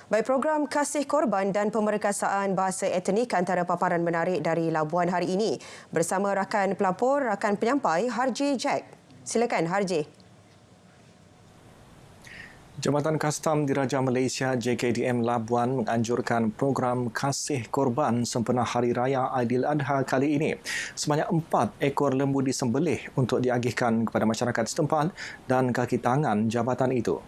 Baik, program Kasih Korban dan Pemerkasaan Bahasa Etnik antara paparan menarik dari Labuan hari ini. Bersama rakan pelapor, rakan penyampai Harji Jack. Silakan Harji. Jabatan Kastam Diraja Malaysia JKDM Labuan menganjurkan program Kasih Korban sempena Hari Raya Aidiladha kali ini. Sebanyak 4 ekor lembu disembelih untuk diagihkan kepada masyarakat setempat dan kaki tangan jabatan itu.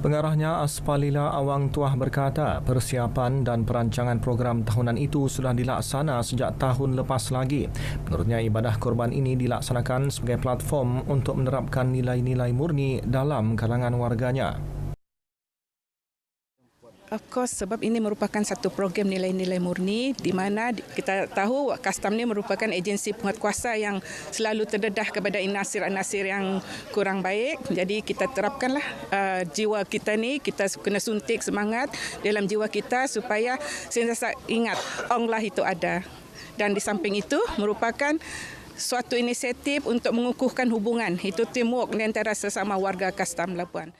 Pengarahnya Aspalila Awang Tuah berkata, persiapan dan perancangan program tahunan itu sudah dilaksana sejak tahun lepas lagi. Menurutnya, ibadah korban ini dilaksanakan sebagai platform untuk menerapkan nilai-nilai murni dalam kalangan warganya. Of course, sebab ini merupakan satu program nilai-nilai murni di mana kita tahu Kastam ini merupakan agensi penguatkuasa yang selalu terdedah kepada nasir-nasir yang kurang baik. Jadi kita terapkanlah jiwa kita ni, kita kena suntik semangat dalam jiwa kita supaya sentiasa ingat Allah itu ada. Dan di samping itu merupakan suatu inisiatif untuk mengukuhkan hubungan. Itu teamwork di antara sesama warga Kastam Labuan.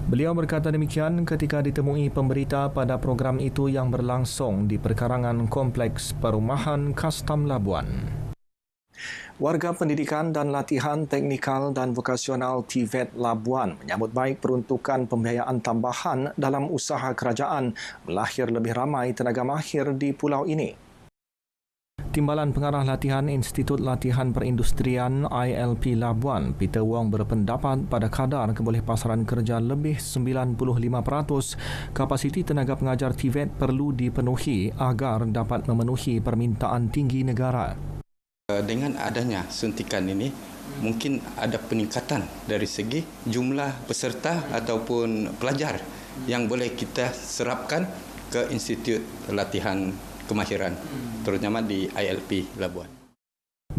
Beliau berkata demikian ketika ditemui pemberita pada program itu yang berlangsung di perkarangan Kompleks Perumahan Kastam Labuan. Warga Pendidikan dan Latihan Teknikal dan Vokasional TVET Labuan menyambut baik peruntukan pembiayaan tambahan dalam usaha kerajaan melahir lebih ramai tenaga mahir di pulau ini. Timbalan Pengarah Latihan Institut Latihan Perindustrian ILP Labuan, Peter Wong berpendapat pada kadar kebolehpasaran kerja lebih 95%, kapasiti tenaga pengajar TVET perlu dipenuhi agar dapat memenuhi permintaan tinggi negara. Dengan adanya suntikan ini, mungkin ada peningkatan dari segi jumlah peserta ataupun pelajar yang boleh kita serapkan ke Institut Latihan Kemahiran, terutama di ILP Labuan.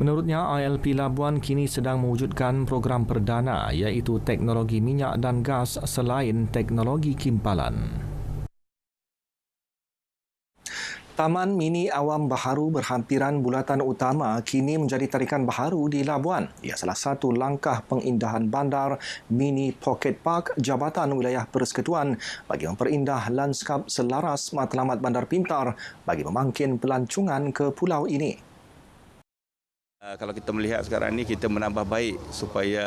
Menurutnya, ILP Labuan kini sedang mewujudkan program perdana iaitu teknologi minyak dan gas selain teknologi kimpalan. Taman Mini Awam Baharu berhampiran bulatan utama kini menjadi tarikan baharu di Labuan. Ia salah satu langkah pengindahan bandar Mini Pocket Park Jabatan Wilayah Persekutuan bagi memperindah lanskap selaras matlamat bandar pintar bagi memangkin pelancongan ke pulau ini. Kalau kita melihat sekarang ini, kita menambah baik supaya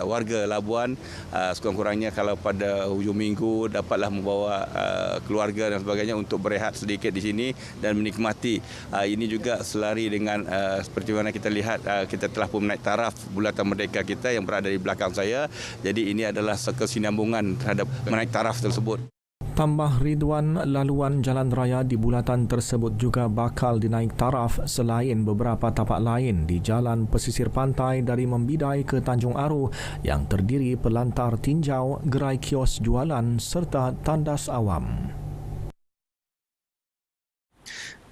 warga Labuan sekurang-kurangnya kalau pada hujung minggu dapatlah membawa keluarga dan sebagainya untuk berehat sedikit di sini dan menikmati. Ini juga selari dengan seperti mana kita lihat, kita telah pun menaik taraf Bulatan Merdeka kita yang berada di belakang saya. Jadi ini adalah kesinambungan terhadap menaik taraf tersebut. Tambah Ridwan, laluan jalan raya di bulatan tersebut juga bakal dinaik taraf selain beberapa tapak lain di jalan pesisir pantai dari Membidai ke Tanjung Aru yang terdiri pelantar tinjau, gerai kios jualan serta tandas awam.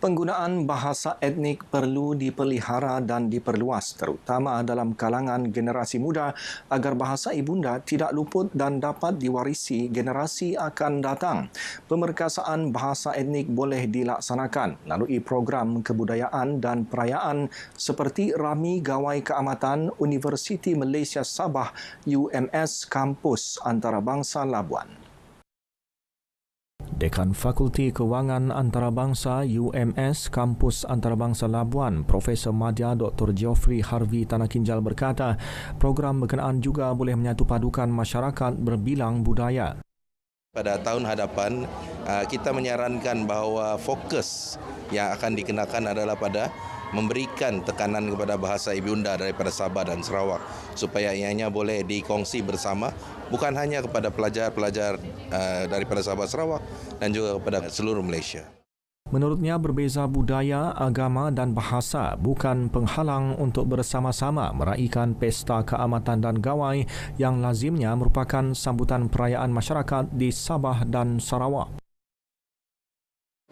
Penggunaan bahasa etnik perlu dipelihara dan diperluas terutama dalam kalangan generasi muda agar bahasa ibunda tidak luput dan dapat diwarisi generasi akan datang. Pemerkasaan bahasa etnik boleh dilaksanakan melalui program kebudayaan dan perayaan seperti Rami Gawai Keamatan Universiti Malaysia Sabah UMS Kampus Antarabangsa Labuan. Dekan Fakulti Kewangan Antarabangsa UMS Kampus Antarabangsa Labuan, Profesor Madya Dr. Geoffrey Harvey Tanah Kinjal berkata, program berkenaan juga boleh menyatu padukan masyarakat berbilang budaya. Pada tahun hadapan, kita menyarankan bahawa fokus yang akan dikenakan adalah pada memberikan tekanan kepada bahasa ibunda daripada Sabah dan Sarawak supaya ianya boleh dikongsi bersama bukan hanya kepada pelajar-pelajar daripada Sabah Sarawak dan juga kepada seluruh Malaysia. Menurutnya, berbeza budaya, agama dan bahasa bukan penghalang untuk bersama-sama meraihkan pesta keamatan dan gawai yang lazimnya merupakan sambutan perayaan masyarakat di Sabah dan Sarawak.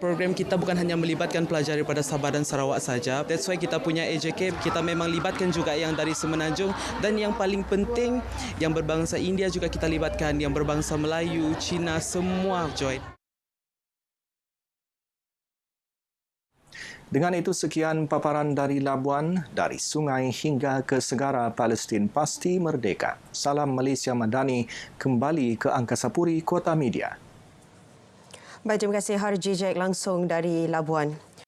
Program kita bukan hanya melibatkan pelajar daripada Sabah dan Sarawak saja. That's why kita punya AJK, kita memang libatkan juga yang dari Semenanjung dan yang paling penting yang berbangsa India juga kita libatkan, yang berbangsa Melayu, Cina, semua join. Dengan itu, sekian paparan dari Labuan, dari sungai hingga ke segara Palestin pasti merdeka. Salam Malaysia Madani, kembali ke Angkasa Puri, Kota Media. Baik, terima kasih Harji Jack langsung dari Labuan.